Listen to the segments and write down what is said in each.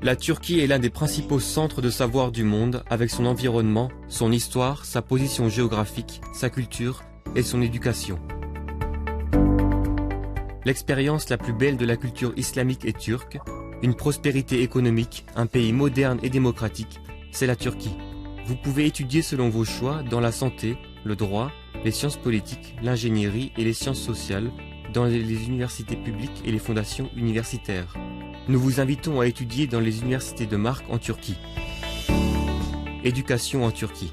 La Turquie est l'un des principaux centres de savoir du monde avec son environnement, son histoire, sa position géographique, sa culture et son éducation. L'expérience la plus belle de la culture islamique et turque, une prospérité économique, un pays moderne et démocratique, c'est la Turquie. Vous pouvez étudier selon vos choix dans la santé, le droit, les sciences politiques, l'ingénierie et les sciences sociales, dans les universités publiques et les fondations universitaires. Nous vous invitons à étudier dans les universités de marque en Turquie. Éducation en Turquie.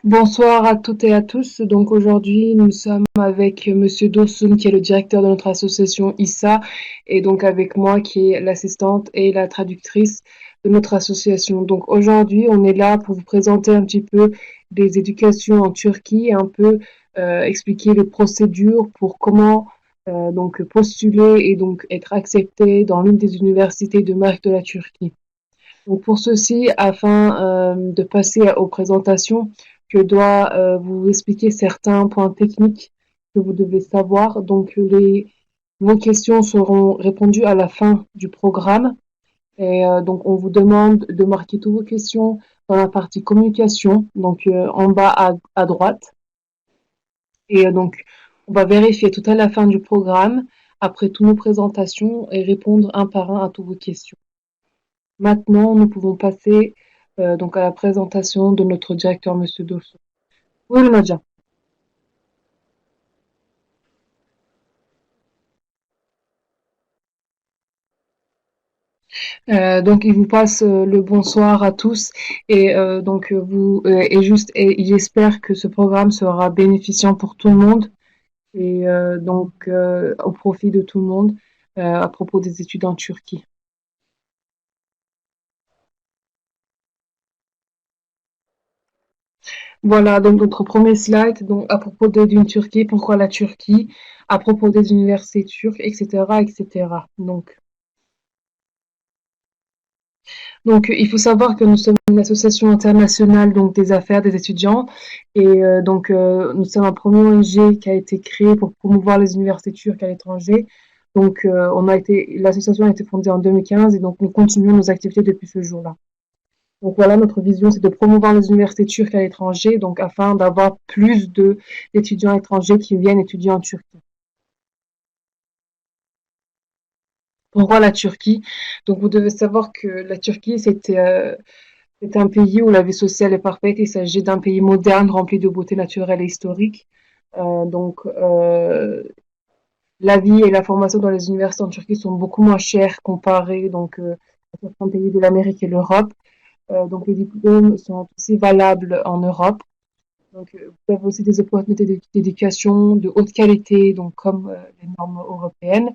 Bonsoir à toutes et à tous. Donc aujourd'hui, nous sommes avec Monsieur Dosun, qui est le directeur de notre association ISA, et donc avec moi, qui est l'assistante et la traductrice de notre association. Donc aujourd'hui, on est là pour vous présenter un petit peu des éducations en Turquie et un peu expliquer les procédures pour comment donc postuler et donc être accepté dans l'une des universités de marque de la Turquie. Donc pour ceci, afin de passer aux présentations, je dois vous expliquer certains points techniques que vous devez savoir. Donc vos questions seront répondues à la fin du programme. Et donc on vous demande de marquer toutes vos questions dans la partie communication, donc en bas à droite. Et donc on va vérifier tout à la fin du programme, après toutes nos présentations, et répondre un par un à toutes vos questions. Maintenant, nous pouvons passer donc à la présentation de notre directeur, Monsieur Dosso. Oui, Nadia. Donc, il vous passe le bonsoir à tous et donc j'espère que ce programme sera bénéficiant pour tout le monde et donc au profit de tout le monde à propos des études en Turquie. Voilà, donc notre premier slide, donc à propos d'une Turquie, pourquoi la Turquie, à propos des universités turques, etc., etc. Donc, il faut savoir que nous sommes une association internationale donc des affaires des étudiants et nous sommes un premier ONG qui a été créé pour promouvoir les universités turques à l'étranger. Donc, l'association a été fondée en 2015 et donc nous continuons nos activités depuis ce jour-là. Donc voilà, notre vision, c'est de promouvoir les universités turques à l'étranger, donc afin d'avoir plus d'étudiants étrangers qui viennent étudier en Turquie. Pourquoi la Turquie? Donc vous devez savoir que la Turquie, c'est un pays où la vie sociale est parfaite. Il s'agit d'un pays moderne, rempli de beauté naturelle et historique. La vie et la formation dans les universités en Turquie sont beaucoup moins chères comparées à certains pays de l'Amérique et l'Europe. Donc les diplômes sont aussi valables en Europe. Donc vous avez aussi des opportunités d'éducation de haute qualité, donc comme les normes européennes.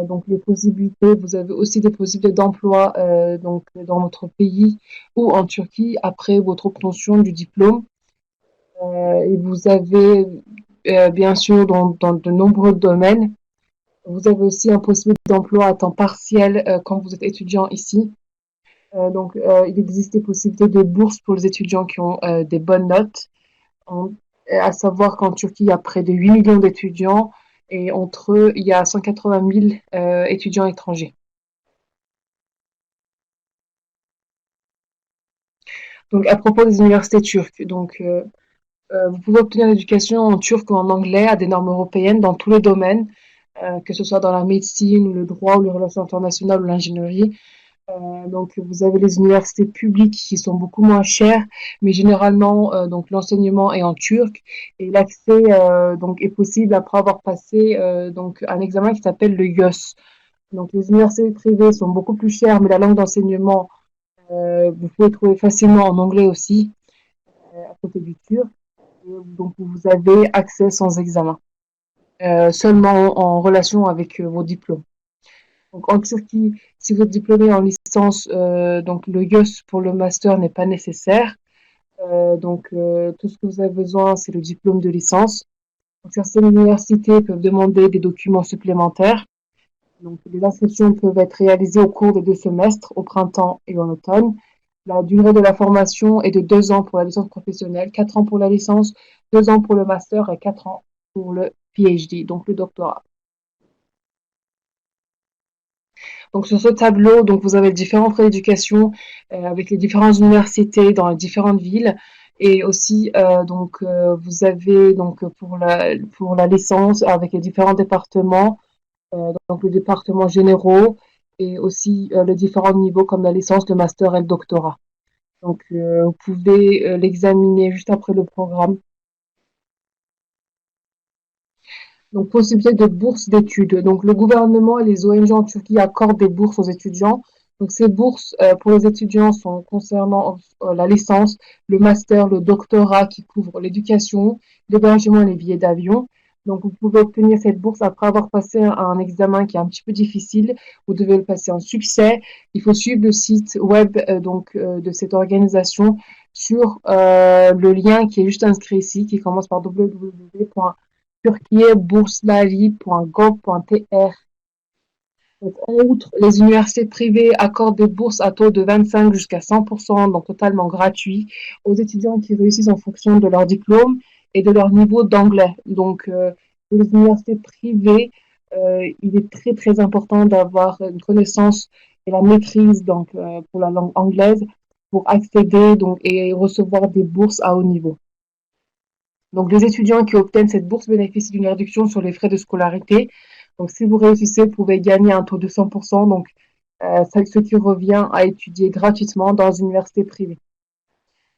Donc les possibilités, vous avez aussi des possibilités d'emploi donc dans votre pays ou en Turquie après votre obtention du diplôme. Et vous avez bien sûr dans de nombreux domaines. Vous avez aussi une possibilité d'emploi à temps partiel quand vous êtes étudiant ici. Il existe des possibilités de bourse pour les étudiants qui ont des bonnes notes. À savoir qu'en Turquie, il y a près de 8 millions d'étudiants et entre eux, il y a 180 000 étudiants étrangers. Donc, à propos des universités turques, vous pouvez obtenir l'éducation en turc ou en anglais à des normes européennes dans tous les domaines, que ce soit dans la médecine, ou le droit, ou les relations internationales, ou l'ingénierie. Donc, vous avez les universités publiques qui sont beaucoup moins chères, mais généralement, donc l'enseignement est en turc et l'accès donc est possible après avoir passé donc un examen qui s'appelle le YÖS. Donc, les universités privées sont beaucoup plus chères, mais la langue d'enseignement, vous pouvez trouver facilement en anglais aussi, à côté du turc. Et donc, vous avez accès sans examen, seulement en relation avec vos diplômes. Donc, en Turquie, si vous êtes diplômé en licence, donc le YÖS pour le master n'est pas nécessaire. Tout ce que vous avez besoin, c'est le diplôme de licence. Donc, certaines universités peuvent demander des documents supplémentaires. Donc, les inscriptions peuvent être réalisées au cours des 2 semestres, au printemps et en automne. La durée de la formation est de 2 ans pour la licence professionnelle, 4 ans pour la licence, 2 ans pour le master et 4 ans pour le PhD, donc le doctorat. Donc sur ce tableau, donc vous avez différents frais d'éducation avec les différentes universités dans les différentes villes. Et aussi, vous avez donc pour la licence avec les différents départements, donc les départements généraux et aussi les différents niveaux comme la licence, le master et le doctorat. Donc vous pouvez l'examiner juste après le programme. Donc, possibilité de bourse d'études. Donc, le gouvernement et les ONG en Turquie accordent des bourses aux étudiants. Donc, ces bourses pour les étudiants sont concernant la licence, le master, le doctorat qui couvre l'éducation, l'hébergement et les billets d'avion. Donc, vous pouvez obtenir cette bourse après avoir passé un examen qui est un petit peu difficile. Vous devez le passer en succès. Il faut suivre le site web de cette organisation sur le lien qui est juste inscrit ici, qui commence par www.turkiyebursları.gov.tr. En outre, les universités privées accordent des bourses à taux de 25 jusqu'à 100%, donc totalement gratuits, aux étudiants qui réussissent en fonction de leur diplôme et de leur niveau d'anglais. Donc, pour les universités privées, il est très très important d'avoir une connaissance et la maîtrise pour la langue anglaise pour accéder et recevoir des bourses à haut niveau. Donc, les étudiants qui obtiennent cette bourse bénéficient d'une réduction sur les frais de scolarité. Donc, si vous réussissez, vous pouvez gagner un taux de 100%, donc ce qui revient à étudier gratuitement dans une université privée.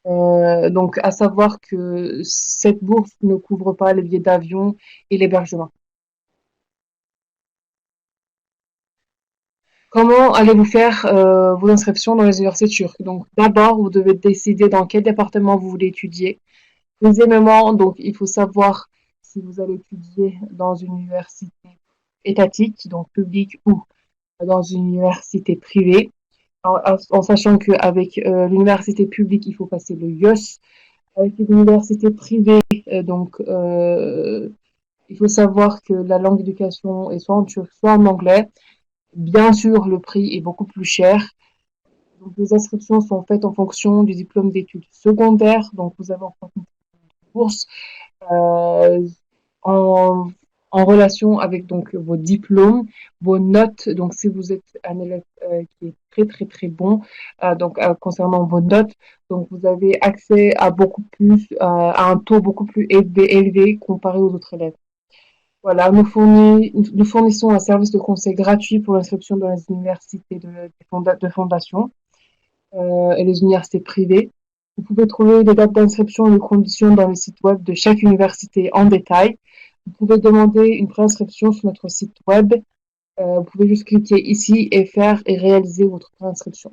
Donc, à savoir que cette bourse ne couvre pas les billets d'avion et l'hébergement. Comment allez-vous faire vos inscriptions dans les universités turques? Donc, d'abord, vous devez décider dans quel département vous voulez étudier. Deuxièmement, donc, il faut savoir si vous allez étudier dans une université étatique, donc publique, ou dans une université privée, en sachant qu'avec l'université publique, il faut passer le IOS. Avec l'université privée, il faut savoir que la langue d'éducation est soit en turc, soit en anglais. Bien sûr, le prix est beaucoup plus cher. Donc, les inscriptions sont faites en fonction du diplôme d'études secondaires. Donc, vous avez en fonction de bourse euh, en, en relation avec donc vos diplômes, vos notes. Donc, si vous êtes un élève qui est très très très bon, concernant vos notes, donc vous avez accès à beaucoup plus, à un taux beaucoup plus élevé comparé aux autres élèves. Voilà, nous fournissons un service de conseil gratuit pour l'inscription dans les universités de fondation et les universités privées. Vous pouvez trouver les dates d'inscription et les conditions dans le site web de chaque université en détail. Vous pouvez demander une préinscription sur notre site web. Vous pouvez juste cliquer ici et faire et réaliser votre préinscription.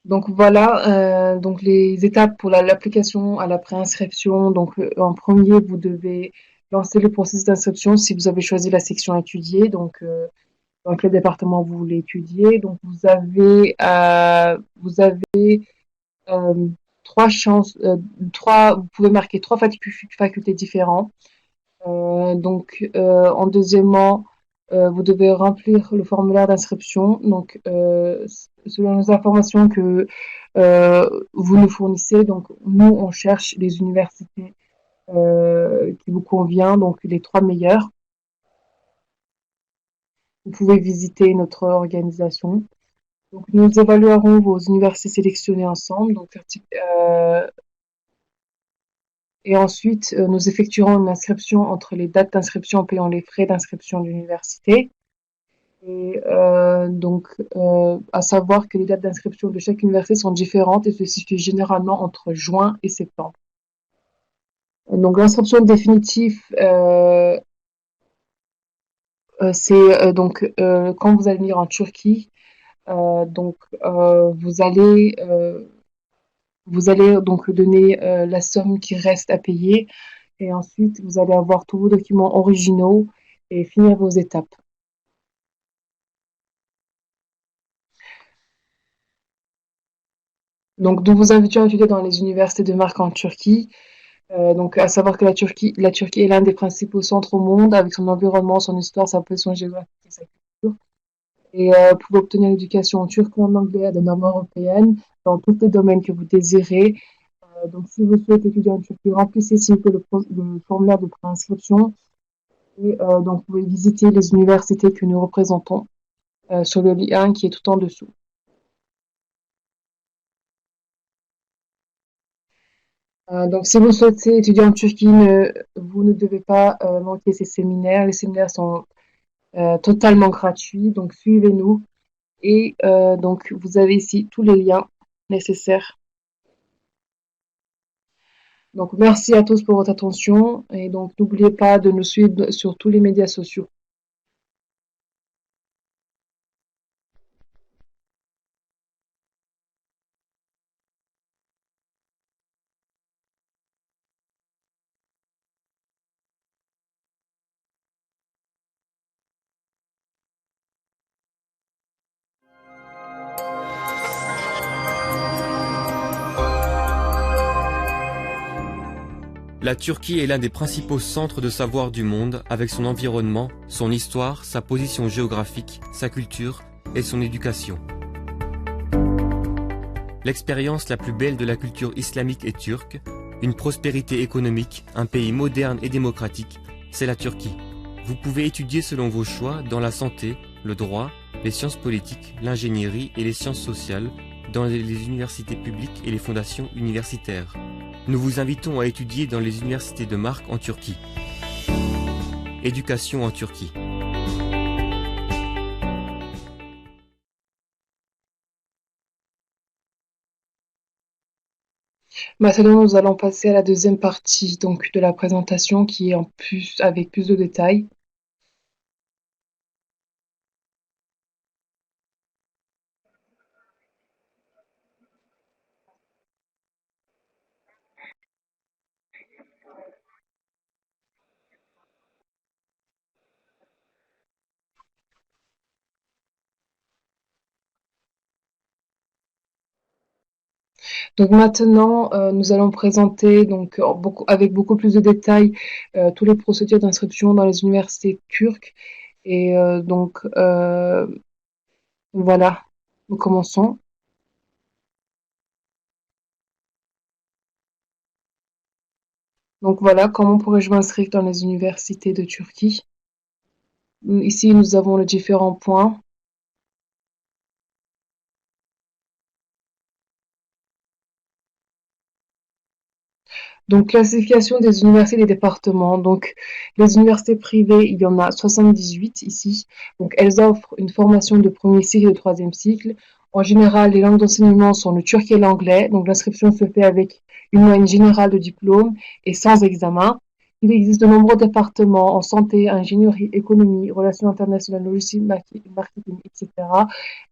Donc voilà, donc les étapes pour l'application à la préinscription. Donc en premier, vous devez lancer le processus d'inscription si vous avez choisi la section étudiée. Donc dans quel département vous voulez étudier. Donc vous avez euh, trois chances, vous pouvez marquer trois facultés différentes. En deuxièmement, vous devez remplir le formulaire d'inscription. Donc, selon les informations que vous nous fournissez, donc nous on cherche les universités qui vous convient, donc les trois meilleures. Vous pouvez visiter notre organisation. Donc, nous évaluerons vos universités sélectionnées ensemble. Et ensuite, nous effectuerons une inscription entre les dates d'inscription en payant les frais d'inscription de l'université. Et à savoir que les dates d'inscription de chaque université sont différentes et se situent généralement entre juin et septembre. Donc, l'inscription définitive, c'est quand vous allez venir en Turquie. Vous allez donc donner la somme qui reste à payer et ensuite vous allez avoir tous vos documents originaux et finir vos étapes. Donc, nous vous invitons à étudier dans les universités de marque en Turquie. Donc, à savoir que la Turquie est l'un des principaux centres au monde avec son environnement, son histoire, sa position géographique et sa culture. Et vous pouvez obtenir l'éducation en turc ou en anglais à des normes européennes dans tous les domaines que vous désirez. Donc, si vous souhaitez étudier en Turquie, remplissez s'il vous plaît le formulaire de préinscription et donc vous pouvez visiter les universités que nous représentons sur le lien qui est tout en dessous. Donc, si vous souhaitez étudier en Turquie, vous ne devez pas manquer ces séminaires. Les séminaires sont totalement gratuits, donc suivez-nous. Et donc, vous avez ici tous les liens nécessaires. Donc, merci à tous pour votre attention et donc n'oubliez pas de nous suivre sur tous les médias sociaux. La Turquie est l'un des principaux centres de savoir du monde, avec son environnement, son histoire, sa position géographique, sa culture et son éducation. L'expérience la plus belle de la culture islamique et turque, une prospérité économique, un pays moderne et démocratique, c'est la Turquie. Vous pouvez étudier selon vos choix dans la santé, le droit, les sciences politiques, l'ingénierie et les sciences sociales, dans les universités publiques et les fondations universitaires. Nous vous invitons à étudier dans les universités de marque en Turquie. Éducation en Turquie. Maintenant, nous allons passer à la deuxième partie donc de la présentation qui est en plus avec plus de détails. Donc maintenant, nous allons présenter donc avec beaucoup plus de détails tous les procédures d'inscription dans les universités turques. Et donc voilà, nous commençons. Donc voilà, comment pourrais-je m'inscrire dans les universités de Turquie? Ici, nous avons les différents points. Donc, classification des universités et des départements. Donc, les universités privées, il y en a 78 ici. Donc, elles offrent une formation de premier cycle et de troisième cycle. En général, les langues d'enseignement sont le turc et l'anglais. Donc, l'inscription se fait avec une moyenne générale de diplôme et sans examen. Il existe de nombreux départements en santé, ingénierie, économie, relations internationales, logistique, marketing, etc.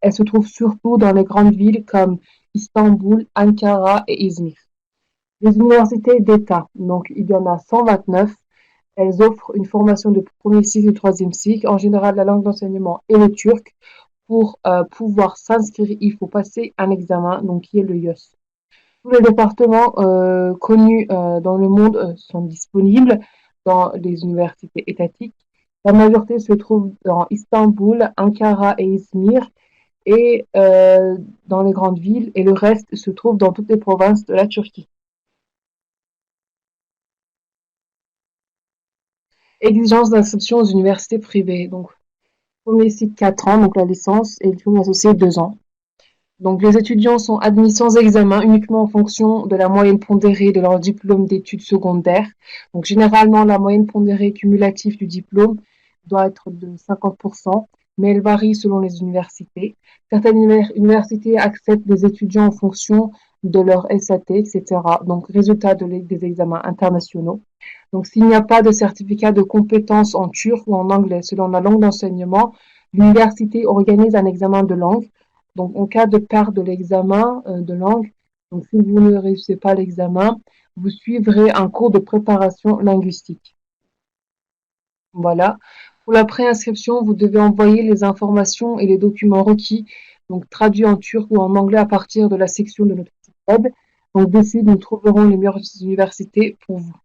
Elles se trouvent surtout dans les grandes villes comme Istanbul, Ankara et Izmir. Les universités d'État, donc il y en a 129. Elles offrent une formation de premier cycle et de troisième cycle. En général, la langue d'enseignement est le turc. Pour pouvoir s'inscrire, il faut passer un examen, donc qui est le YÖS. Tous les départements connus dans le monde sont disponibles dans les universités étatiques. La majorité se trouve dans Istanbul, Ankara et Izmir et dans les grandes villes, et le reste se trouve dans toutes les provinces de la Turquie. Exigence d'inscription aux universités privées. Donc, premier cycle 4 ans, donc la licence, et le diplôme associé 2 ans. Donc, les étudiants sont admis sans examen uniquement en fonction de la moyenne pondérée de leur diplôme d'études secondaires. Donc, généralement, la moyenne pondérée cumulative du diplôme doit être de 50%, mais elle varie selon les universités. Certaines universités acceptent des étudiants en fonction de leur SAT, etc. Donc, résultat des examens internationaux. Donc, s'il n'y a pas de certificat de compétence en turc ou en anglais selon la langue d'enseignement, l'université organise un examen de langue. Donc, en cas de perte de l'examen de langue, donc si vous ne réussissez pas l'examen, vous suivrez un cours de préparation linguistique. Voilà. Pour la préinscription, vous devez envoyer les informations et les documents requis, donc traduits en turc ou en anglais à partir de la section de notre site web. Donc, dessus, nous trouverons les meilleures universités pour vous.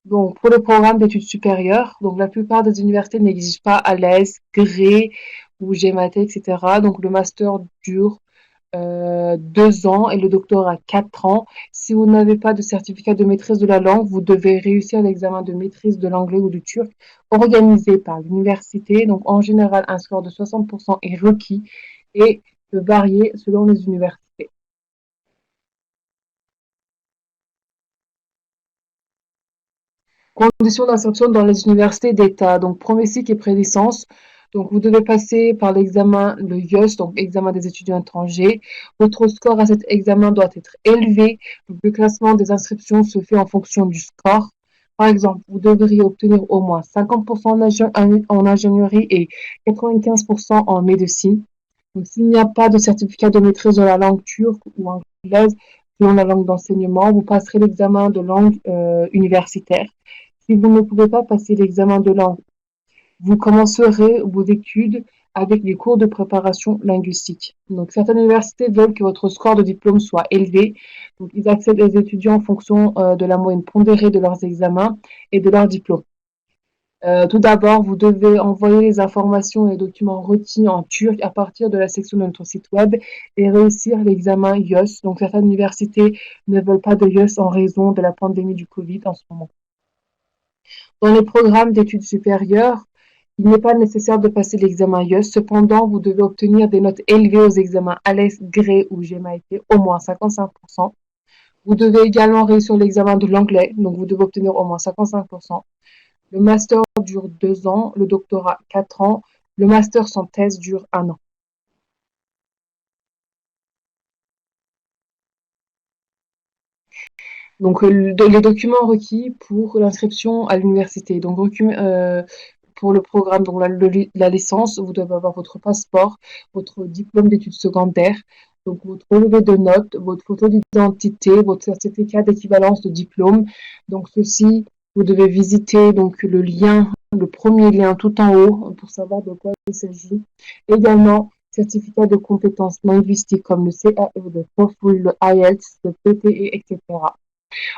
Donc, pour le programme d'études supérieures, donc la plupart des universités n'exigent pas ALES, GRE ou GMAT, etc. Donc, le master dure 2 ans et le doctorat 4 ans. Si vous n'avez pas de certificat de maîtrise de la langue, vous devez réussir l'examen de maîtrise de l'anglais ou du turc organisé par l'université. Donc, en général, un score de 60% est requis et peut varier selon les universités. Conditions d'inscription dans les universités d'État. Donc, premier cycle et pré-licence. Donc, vous devez passer par l'examen, le IELTS, donc examen des étudiants étrangers. Votre score à cet examen doit être élevé. Donc, le classement des inscriptions se fait en fonction du score. Par exemple, vous devriez obtenir au moins 50% en ingénierie et 95% en médecine. Donc, s'il n'y a pas de certificat de maîtrise de la langue turque ou anglaise selon la langue d'enseignement, vous passerez l'examen de langue universitaire. Si vous ne pouvez pas passer l'examen de langue, vous commencerez vos études avec des cours de préparation linguistique. Donc, certaines universités veulent que votre score de diplôme soit élevé. Donc, ils acceptent les étudiants en fonction de la moyenne pondérée de leurs examens et de leur diplôme. Tout d'abord, vous devez envoyer les informations et les documents requis en turc à partir de la section de notre site web et réussir l'examen IELTS. Donc, certaines universités ne veulent pas de IELTS en raison de la pandémie du Covid en ce moment. Dans les programmes d'études supérieures, il n'est pas nécessaire de passer l'examen IELTS. Cependant, vous devez obtenir des notes élevées aux examens ALES, GRE ou GMAT, au moins 55%. Vous devez également réussir l'examen de l'anglais, donc vous devez obtenir au moins 55%. Le master dure 2 ans, le doctorat 4 ans, le master sans thèse dure 1 an. Donc, les documents requis pour l'inscription à l'université. Donc, pour le programme, donc la licence, vous devez avoir votre passeport, votre diplôme d'études secondaires, donc votre relevé de notes, votre photo d'identité, votre certificat d'équivalence de diplôme. Donc, ceci, vous devez visiter donc le premier lien tout en haut pour savoir de quoi il s'agit. Également, certificat de compétences linguistiques comme le CAE, le TOEFL, le IELTS, le PTE, etc.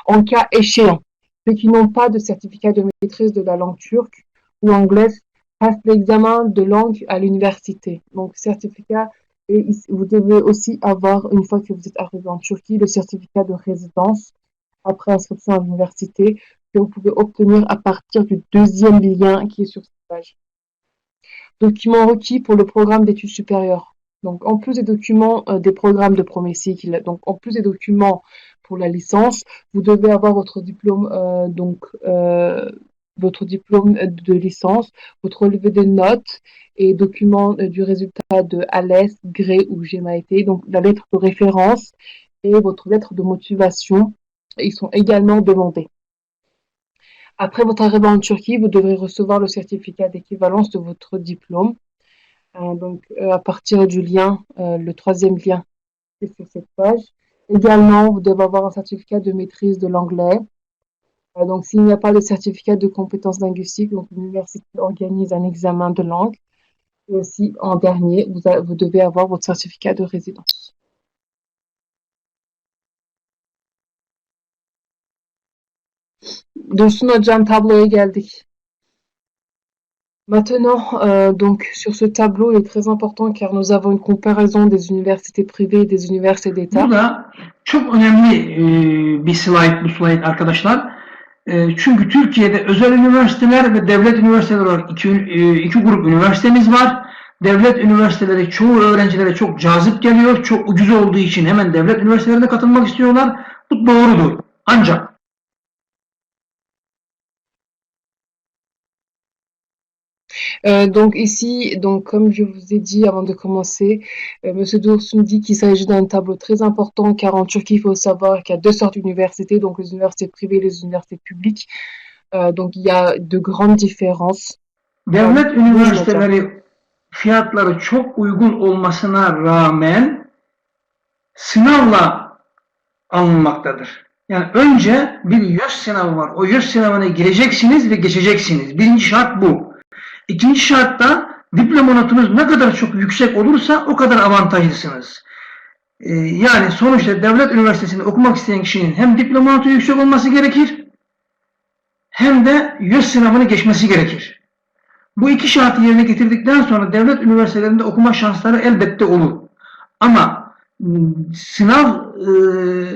En cas échéant, ceux qui n'ont pas de certificat de maîtrise de la langue turque ou anglaise passent l'examen de langue à l'université. Donc, certificat, et vous devez aussi avoir, une fois que vous êtes arrivé en Turquie, le certificat de résidence après inscription à l'université que vous pouvez obtenir à partir du deuxième lien qui est sur cette page. Documents requis pour le programme d'études supérieures. Donc, en plus des documents des programmes de premier cycle, donc en plus des documents pour la licence, vous devez avoir votre diplôme, votre diplôme de licence, votre relevé de notes et documents du résultat de ALES, GRE ou GMAT, donc la lettre de référence et votre lettre de motivation. Ils sont également demandés. Après votre arrivée en Turquie, vous devrez recevoir le certificat d'équivalence de votre diplôme. À partir du lien, le troisième lien qui est sur cette page. Également, vous devez avoir un certificat de maîtrise de l'anglais. Donc, s'il n'y a pas de certificat de compétences linguistiques, donc l'université organise un examen de langue. Et aussi, en dernier, vous devez avoir votre certificat de résidence. Dursun hocam tabloya geldik. Maintenant, donc sur ce tableau, il est très important car nous avons une comparaison des universités privées et des universités d'État. Burada çok önemli bir slide bu slide arkadaşlar. Çünkü Türkiye'de özel üniversiteler ve devlet üniversiteleri olarak iki grup üniversitemiz var. Devlet üniversiteleri çoğu öğrencilere çok cazip geliyor. Çok ucuz olduğu için hemen devlet üniversitelerine katılmak istiyorlar. Bu doğrudur. Ancak Donc ici, donc comme je vous ai dit avant de commencer, Monsieur Dursun dit qu'il s'agit d'un tableau très important car en Turquie, il faut savoir qu'il y a 2 sortes d'universités, donc les universités privées et les universités publiques. Donc il y a de grandes différences. Devlet üniversiteleri fiyatları çok uygun olmasına rağmen sınavla alınmaktadır. Yani önce bir YÖS sınavı var. O YÖS sınavına gireceksiniz ve geçeceksiniz. Birinci şart bu. İkinci şartta diploma notunuz ne kadar çok yüksek olursa o kadar avantajlısınız. Yani sonuçta devlet üniversitesinde okumak isteyen kişinin hem diploma notu yüksek olması gerekir hem de YÖS sınavını geçmesi gerekir. Bu iki şartı yerine getirdikten sonra devlet üniversitelerinde okuma şansları elbette olur. Ama sınav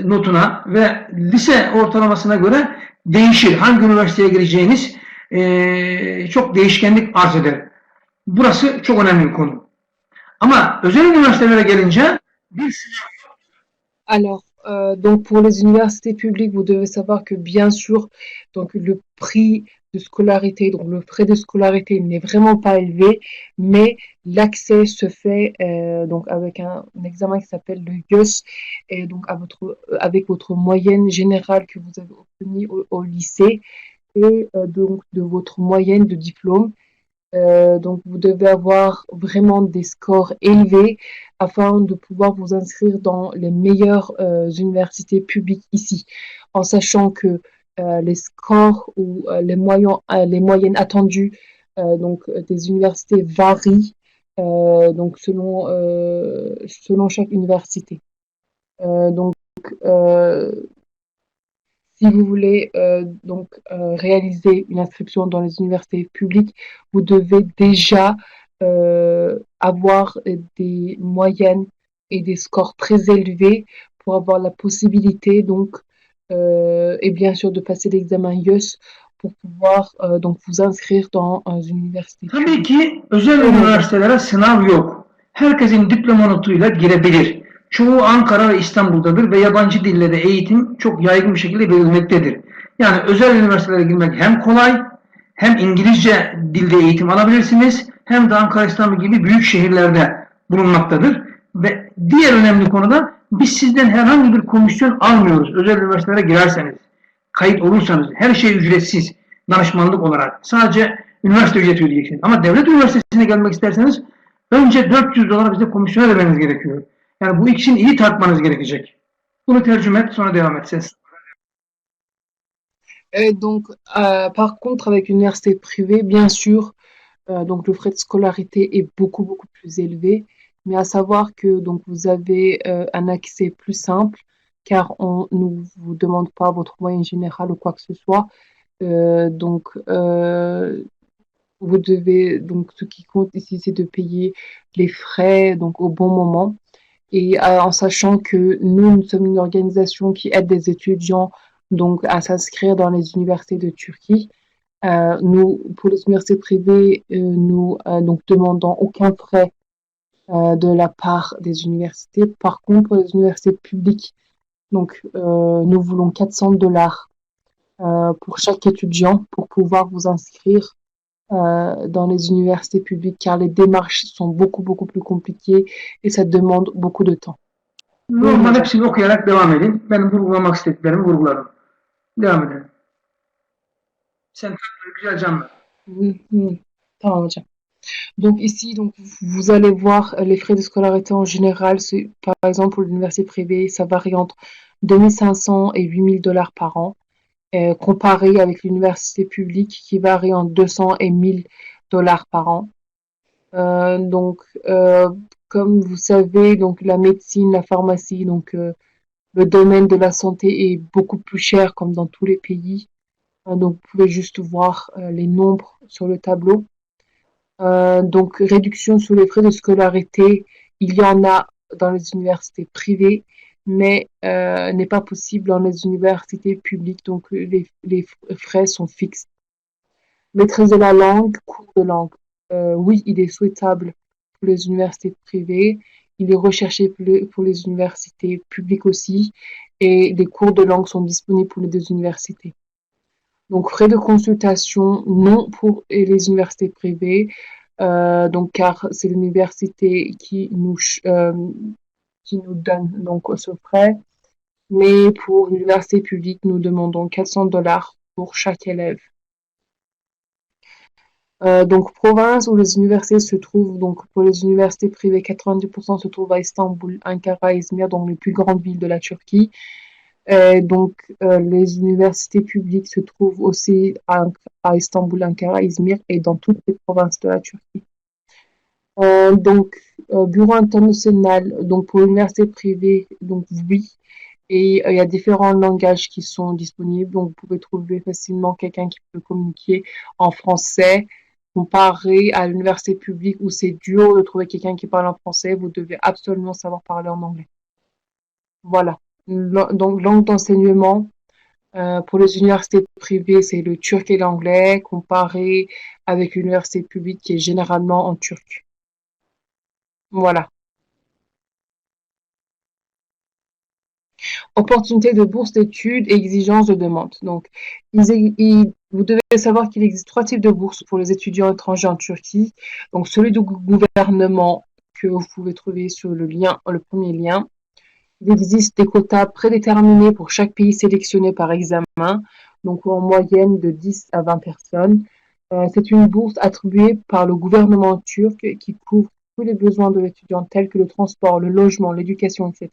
notuna ve lise ortalamasına göre değişir. Hangi üniversiteye gireceğiniz çok değişkenlik arz eder. Burası çok önemli bir konu. Ama özel üniversitelere gelince bir Alors, donc pour les universités publiques, vous devez savoir que bien sûr, donc le prix de scolarité, donc le frais de scolarité n'est vraiment pas élevé, mais l'accès se fait donc avec un examen qui s'appelle le IELTS et donc avec votre moyenne générale que vous avez obtenue au lycée et donc de votre moyenne de diplôme. Donc, vous devez avoir vraiment des scores élevés afin de pouvoir vous inscrire dans les meilleures universités publiques ici, en sachant que les scores ou les moyennes attendues des universités varient donc selon chaque université. Donc, euh, si vous voulez réaliser une inscription dans les universités publiques, vous devez déjà avoir des moyennes et des scores très élevés pour avoir la possibilité et bien sûr de passer l'examen IELTS pour pouvoir donc vous inscrire dans une université tabii publique. ki özel üniversitelere sınav yok. Herkesin diploma notuyla girebilir. Çoğu Ankara ve İstanbul'dadır ve yabancı dille de eğitim çok yaygın bir şekilde verilmektedir. Yani özel üniversitelere girmek hem kolay, hem İngilizce dilde eğitim alabilirsiniz, hem de Ankara, İstanbul gibi büyük şehirlerde bulunmaktadır. Ve diğer önemli konu da biz sizden herhangi bir komisyon almıyoruz özel üniversitelere girerseniz. Kayıt olursanız her şey ücretsiz danışmanlık olarak. Sadece üniversite ücreti ödeyeceksiniz. Ama devlet üniversitesine gelmek isterseniz önce 400 dolar bize komisyon ödemeniz gerekiyor. Yani bu ikisini iyi tartmanız gerekecek. Bunu tercüme et, sonra devam et ses. Et donc, par contre, avec l'université privée, bien sûr, donc le frais de scolarité est beaucoup plus élevé, mais à savoir que donc vous avez un accès plus simple, car on ne vous demande pas votre moyenne générale ou quoi que ce soit. Vous devez donc ce qui compte ici, c'est de payer les frais donc au bon moment. Et en sachant que nous sommes une organisation qui aide des étudiants donc à s'inscrire dans les universités de Turquie. Nous, pour les universités privées, nous donc demandons aucun frais de la part des universités. Par contre, pour les universités publiques, donc nous voulons 400 dollars pour chaque étudiant pour pouvoir vous inscrire dans les universités publiques, car les démarches sont beaucoup plus compliquées et ça demande beaucoup de temps. Normal hepsini okuyarak devam edin. Benim vurgulamak istediklerimi vurguladım. Devam edelim. Sen güzel canlı. Tamam hocam. Donc ici, donc, vous allez voir les frais de scolarité en général. Par exemple, pour l'université privée, ça varie entre 2500 et 8000 dollars par an, comparé avec l'université publique qui varie entre 200 et 1000 dollars par an. Comme vous savez, donc la médecine, la pharmacie, donc le domaine de la santé est beaucoup plus cher comme dans tous les pays. Donc vous pouvez juste voir les nombres sur le tableau. Donc réduction sur les frais de scolarité, il y en a dans les universités privées, mais n'est pas possible dans les universités publiques. Donc les frais sont fixes. Maîtrise de la langue, cours de langue. Oui, il est souhaitable pour les universités privées. Il est recherché pour les universités publiques aussi. Et les cours de langue sont disponibles pour les deux universités. Donc, frais de consultation, non pour les universités privées, car c'est l'université qui nous donne donc ce frais. Mais pour l'université publique, nous demandons 400 dollars pour chaque élève. Donc, province où les universités se trouvent, donc pour les universités privées, 90% se trouvent à Istanbul, Ankara, Izmir, donc les plus grandes villes de la Turquie. Les universités publiques se trouvent aussi à Istanbul, Ankara, Izmir et dans toutes les provinces de la Turquie. Bureau international, donc pour l'université privée, donc oui. Et il y a différents langages qui sont disponibles, donc vous pouvez trouver facilement quelqu'un qui peut communiquer en français. Comparé à l'université publique où c'est dur de trouver quelqu'un qui parle en français, vous devez absolument savoir parler en anglais. Voilà. Donc, langue d'enseignement, pour les universités privées, c'est le turc et l'anglais, comparé avec l'université publique qui est généralement en turc. Voilà. Opportunité de bourse d'études et exigences de demande. Donc, vous devez savoir qu'il existe trois types de bourses pour les étudiants étrangers en Turquie. Donc, celui du gouvernement que vous pouvez trouver sur le premier lien. Il existe des quotas prédéterminés pour chaque pays sélectionné par examen, donc en moyenne de 10 à 20 personnes. C'est une bourse attribuée par le gouvernement turc qui couvre tous les besoins de l'étudiant tels que le transport, le logement, l'éducation, etc.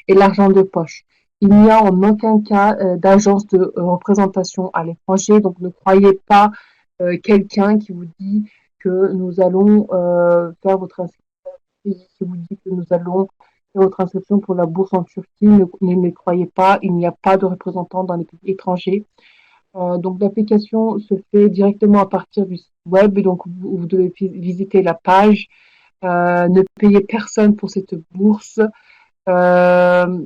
et l'argent de poche. Il n'y a en aucun cas d'agence de représentation à l'étranger, donc ne croyez pas quelqu'un qui vous dit que nous allons faire votre inscription, qui vous dit que nous allons faire votre inscription pour la bourse en Turquie. Ne les croyez pas, il n'y a pas de représentant dans les pays étrangers. Donc l'application se fait directement à partir du site web, donc vous devez visiter la page. Ne payez personne pour cette bourse. Euh,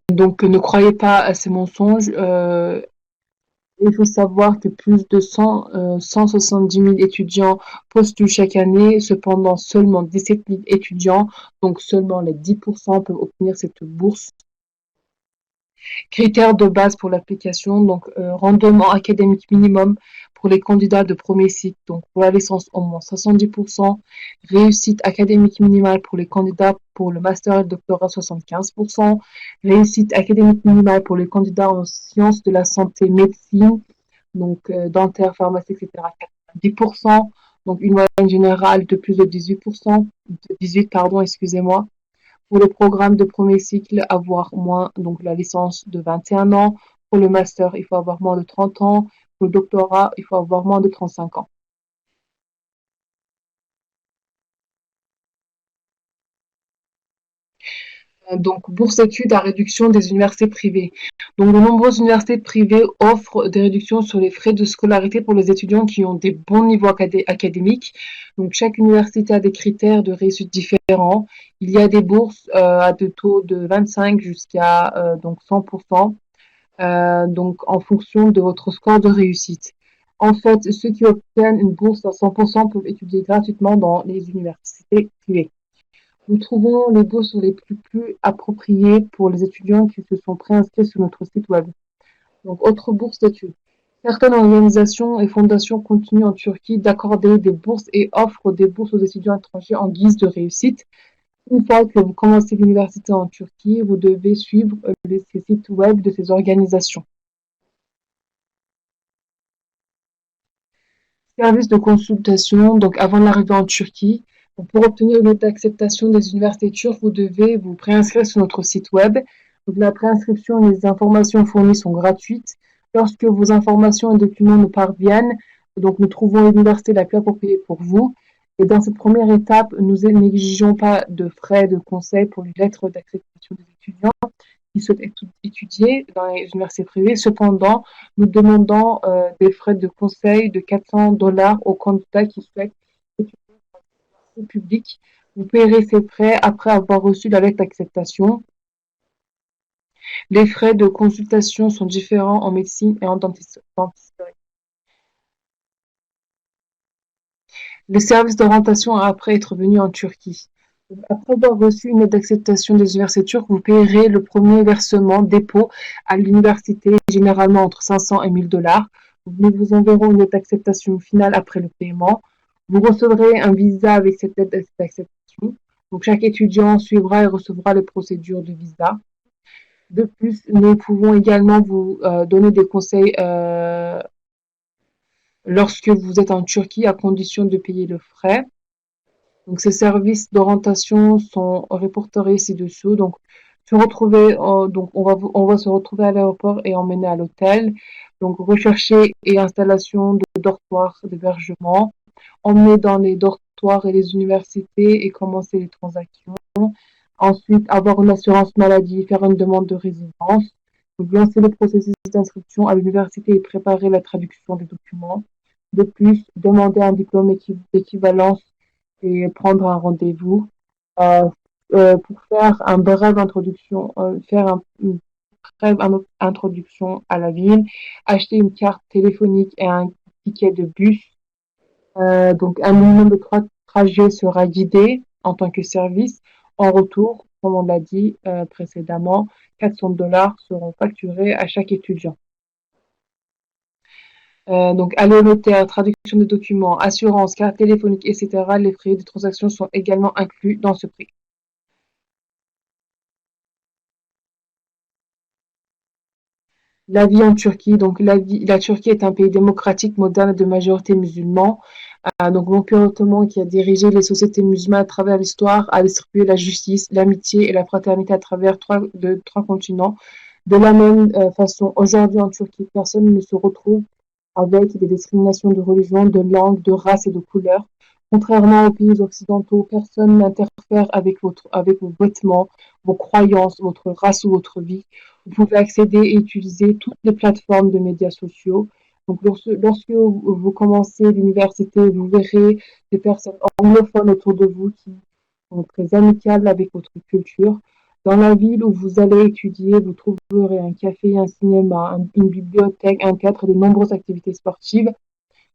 donc ne croyez pas à ces mensonges. Il faut savoir que plus de 170 000 étudiants postulent chaque année. Cependant, seulement 17 000 étudiants, donc seulement les 10% peuvent obtenir cette bourse. Critères de base pour l'application, donc rendement académique minimum pour les candidats de premier cycle, donc pour la licence au moins 70%, réussite académique minimale pour les candidats pour le master et le doctorat 75%, réussite académique minimale pour les candidats en sciences de la santé, médecine, donc dentaire, pharmacie, etc. 10%, donc une moyenne générale de plus de 18%, de 18, pardon, excusez-moi. Pour le programme de premier cycle, avoir moins, donc la licence de 21 ans. Pour le master, il faut avoir moins de 30 ans. Pour le doctorat, il faut avoir moins de 35 ans. Donc, bourse études à réduction des universités privées. Donc, de nombreuses universités privées offrent des réductions sur les frais de scolarité pour les étudiants qui ont des bons niveaux académiques. Donc, chaque université a des critères de réussite différents. Il y a des bourses à de taux de 25 jusqu'à donc 100%, donc en fonction de votre score de réussite. En fait, ceux qui obtiennent une bourse à 100% peuvent étudier gratuitement dans les universités privées. Nous trouvons les bourses les plus appropriées pour les étudiants qui se sont préinscrits sur notre site web. Donc, autre bourse d'études. Certaines organisations et fondations continuent en Turquie d'accorder des bourses et offrent des bourses aux étudiants étrangers en guise de réussite. Une fois que vous commencez l'université en Turquie, vous devez suivre les sites web de ces organisations. Service de consultation, donc avant l'arrivée en Turquie. Donc, pour obtenir une lettre d'acceptation des universités turques, vous devez vous préinscrire sur notre site web. Donc, la préinscription et les informations fournies sont gratuites. Lorsque vos informations et documents nous parviennent, donc nous trouvons l'université la plus appropriée pour vous. Et dans cette première étape, nous n'exigeons pas de frais de conseil pour les lettres d'acceptation des étudiants qui souhaitent étudier dans les universités privées. Cependant, nous demandons des frais de conseil de 400 $ aux candidats qui souhaitent étudier dans les universités publiques. Vous paierez ces frais après avoir reçu la lettre d'acceptation. Les frais de consultation sont différents en médecine et en dentisterie. Les services d'orientation après être venu en Turquie. Après avoir reçu une aide d'acceptation des universités turques, vous payerez le premier versement dépôt à l'université, généralement entre 500 et 1000 $. Nous vous enverrons une aide d'acceptation finale après le paiement. Vous recevrez un visa avec cette aide d'acceptation. Donc chaque étudiant suivra et recevra les procédures de visa. De plus, nous pouvons également vous donner des conseils lorsque vous êtes en Turquie à condition de payer le frais. Donc, ces services d'orientation sont répertoriés ci-dessous. Donc, on va se retrouver à l'aéroport et emmener à l'hôtel. Donc, rechercher et installation de dortoirs d'hébergement, emmener dans les dortoirs et les universités et commencer les transactions. Ensuite, avoir une assurance maladie, faire une demande de résidence. Donc, lancer le processus d'inscription à l'université et préparer la traduction des documents. De plus, demander un diplôme d'équivalence et prendre un rendez-vous. Euh, pour faire un brève introduction, une brève introduction à la ville, acheter une carte téléphonique et un ticket de bus. Donc, un minimum de 3 trajets sera guidé en tant que service. En retour, comme on l'a dit précédemment, $400 seront facturés à chaque étudiant. Donc, aller au notaire, traduction des documents, assurance, carte téléphonique, etc. Les frais de transaction sont également inclus dans ce prix. La vie en Turquie. Donc, la Turquie est un pays démocratique, moderne de majorité musulmane. Donc, l'Empire ottoman qui a dirigé les sociétés musulmanes à travers l'histoire a distribué la justice, l'amitié et la fraternité à travers trois continents. De la même façon, aujourd'hui en Turquie, personne ne se retrouve avec des discriminations de religion, de langue, de race et de couleur. Contrairement aux pays occidentaux, personne n'interfère avec vos vêtements, vos croyances, votre race ou votre vie. Vous pouvez accéder et utiliser toutes les plateformes de médias sociaux. Donc, lorsque vous commencez l'université, vous verrez des personnes anglophones autour de vous qui sont très amicables avec votre culture. Dans la ville où vous allez étudier, vous trouverez un café, un cinéma, une bibliothèque, un théâtre et de nombreuses activités sportives.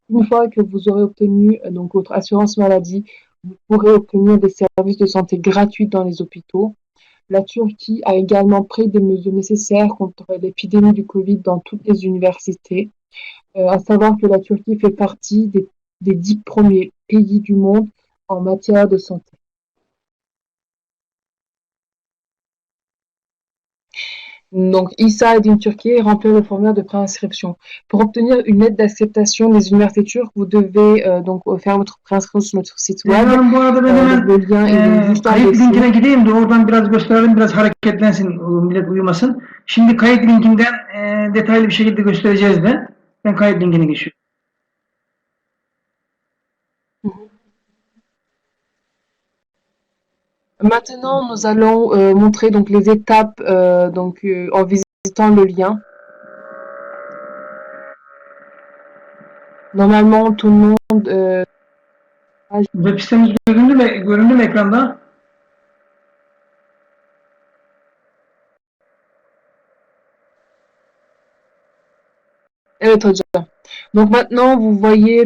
Une fois que vous aurez obtenu donc votre assurance maladie, vous pourrez obtenir des services de santé gratuits dans les hôpitaux. La Turquie a également pris des mesures nécessaires contre l'épidémie du Covid dans toutes les universités. À savoir que la Turquie fait partie des 10 premiers pays du monde en matière de santé. Donc, İsa Eddin Turquie remplir le formulaire de préinscription. Pour obtenir une aide d'acceptation des universités turques, vous devez donc faire votre préinscription sur notre site web. Bu arada ben hemen Le lien est juste en kayıt linkine dessous. gideyim de oradan biraz gösterelim, biraz hareketlensin, millet uyumasın. Şimdi kayıt linkinden detaylı bir şekilde göstereceğiz de. Ben kayıt linkine geçiyorum. Maintenant, nous allons montrer donc les étapes en visitant le lien. Normalement, tout le monde Web sitemiz göründü mü ekranda? Evet hocam. Donc maintenant, vous voyez